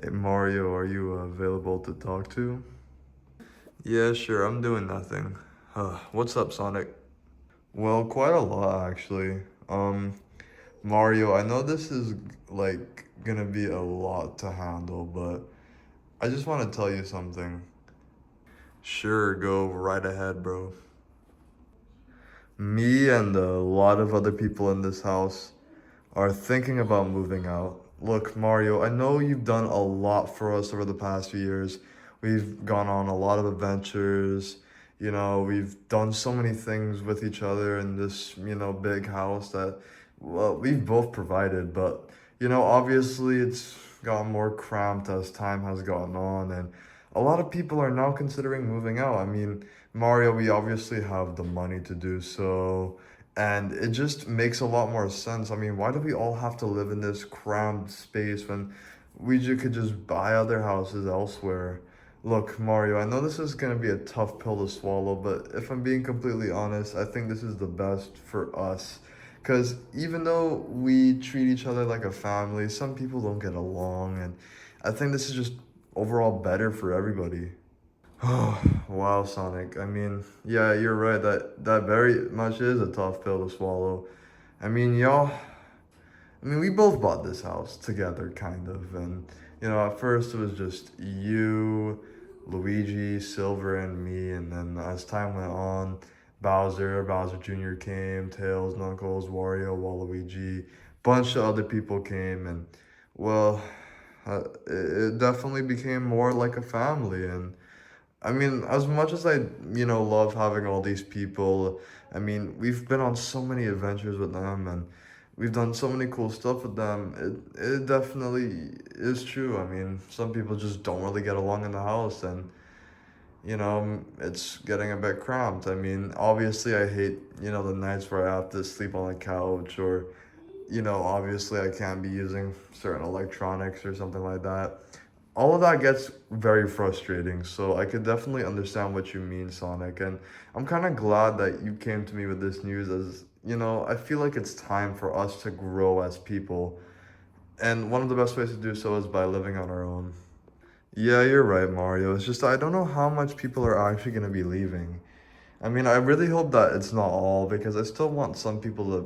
Hey Mario, are you available to talk to? Yeah, sure, I'm doing nothing. What's up, Sonic? Well, quite a lot actually. Um, Mario, I know this is like gonna be a lot to handle, but I just want to tell you something. Sure, go right ahead, bro. Me and a lot of other people in this house are thinking about moving out. Look, Mario, I know you've done a lot for us over the past few years. We've gone on a lot of adventures. We've done so many things with each other in this, big house that, well, we've both provided. But, obviously it's gotten more cramped as time has gone on. And a lot of people are now considering moving out. I mean, Mario, we obviously have the money to do so. And it just makes a lot more sense. I mean, why do we all have to live in this cramped space when could just buy other houses elsewhere? Look, Mario, I know this is going to be a tough pill to swallow, but if I'm being completely honest, I think this is the best for us. Because even though we treat each other like a family, some people don't get along, and I think this is just overall better for everybody. Oh, wow, Sonic. I mean, yeah, you're right. That very much is a tough pill to swallow. I mean, we both bought this house together, kind of, and at first it was just you, Luigi, Silver, and me, and then as time went on, Bowser Jr. came, Tails, Knuckles, Wario, Waluigi, bunch of other people came, and well, it definitely became more like a family, and I mean, as much as I, love having all these people, I mean, we've been on so many adventures with them and we've done so many cool stuff with them. It definitely is true. I mean, some people just don't really get along in the house and, it's getting a bit cramped. I mean, obviously, I hate, the nights where I have to sleep on the couch or, obviously, I can't be using certain electronics or something like that. All of that gets very frustrating. So I could definitely understand what you mean, Sonic. And I'm kind of glad that you came to me with this news as, I feel like it's time for us to grow as people. And one of the best ways to do so is by living on our own. Yeah, you're right, Mario. It's just I don't know how much people are actually going to be leaving. I mean, I really hope that it's not all because I still want some people to,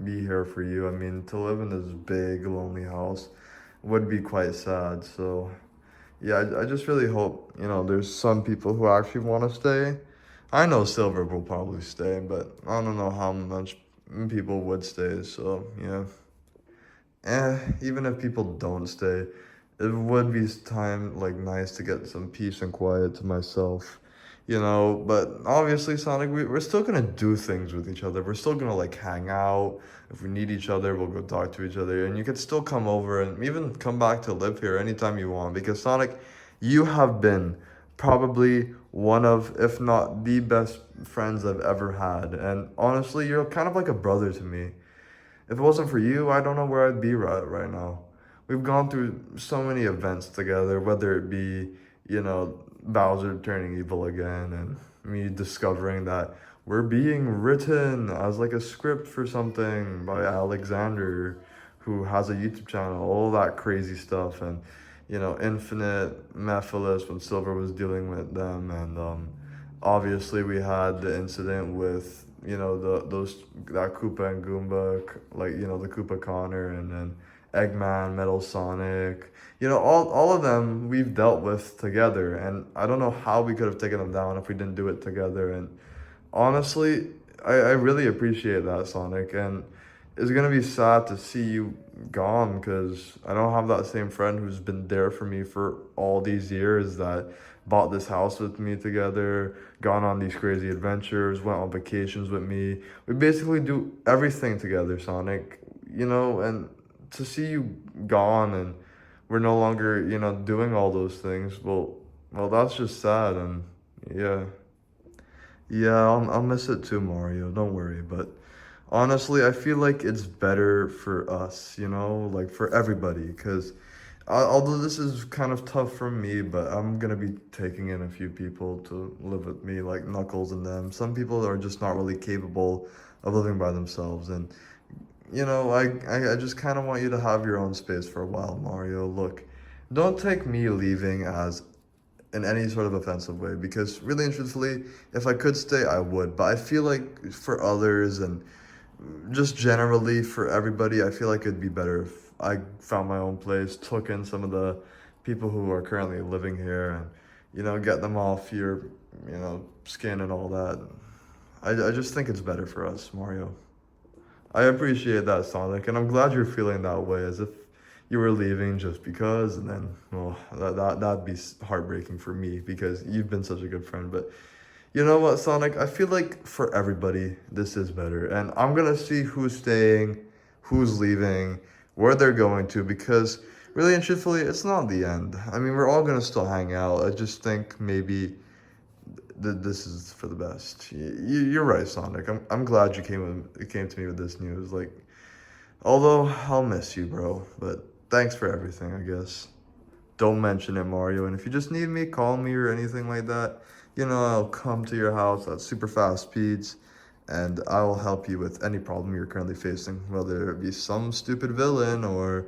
be here for you. I mean, to live in this big, lonely house would be quite sad. So, yeah, I just really hope, there's some people who actually want to stay. I know Silver will probably stay, but I don't know how much people would stay. So, yeah. Even if people don't stay, it would be time, like, nice to get some peace and quiet to myself, But obviously, Sonic, we're still gonna do things with each other. We're still gonna, like, hang out. If we need each other, we'll go talk to each other. And you can still come over and even come back to live here anytime you want. Because, Sonic, you have been probably one of, if not the best friends I've ever had. And honestly, you're kind of like a brother to me. If it wasn't for you, I don't know where I'd be right now. We've gone through so many events together, whether it be, Bowser turning evil again and me discovering that we're being written as like a script for something by Alexander, who has a YouTube channel, all that crazy stuff, and, Infinite, Mephiles when Silver was dealing with them, and obviously we had the incident with those that Koopa and Goomba, like the Koopa Connor, and then Eggman, Metal Sonic, all of them we've dealt with together, and I don't know how we could have taken them down if we didn't do it together. And honestly, I really appreciate that, Sonic, and it's gonna be sad to see you gone because I don't have that same friend who's been there for me for all these years that bought this house with me together, gone on these crazy adventures, went on vacations with me. We basically do everything together, Sonic, and to see you gone and we're no longer, doing all those things, well, that's just sad, and yeah. Yeah, I'll miss it too, Mario. Don't worry. But honestly, I feel like it's better for us, like for everybody. Because although this is kind of tough for me, but I'm gonna be taking in a few people to live with me, like Knuckles and them. Some people are just not really capable of living by themselves. And, I just kind of want you to have your own space for a while, Mario. Look, don't take me leaving as in any sort of offensive way, because really and truthfully, if I could stay, I would. But I feel like for others and just generally for everybody, I feel like it'd be better if I found my own place, took in some of the people who are currently living here, and get them off your skin and all that. I just think it's better for us, Mario. I appreciate that, Sonic, and I'm glad you're feeling that way, as if you were leaving just because, and then, well, that'd be heartbreaking for me because you've been such a good friend. But you know what, Sonic? I feel like for everybody, this is better, and I'm gonna see who's staying, who's leaving, where they're going to, because really and truthfully, it's not the end. I mean, we're all gonna still hang out. I just think maybe this is for the best. You're right, Sonic. I'm glad you came to me with this news. Like, although I'll miss you, bro. But thanks for everything, I guess. Don't mention it, Mario. And if you just need me, call me or anything like that. I'll come to your house at super fast speeds, and I will help you with any problem you're currently facing, whether it be some stupid villain or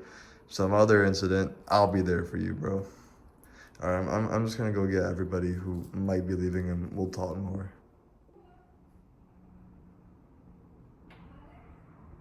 some other incident. I'll be there for you, bro. All right, I'm just gonna go get everybody who might be leaving, and we'll talk more.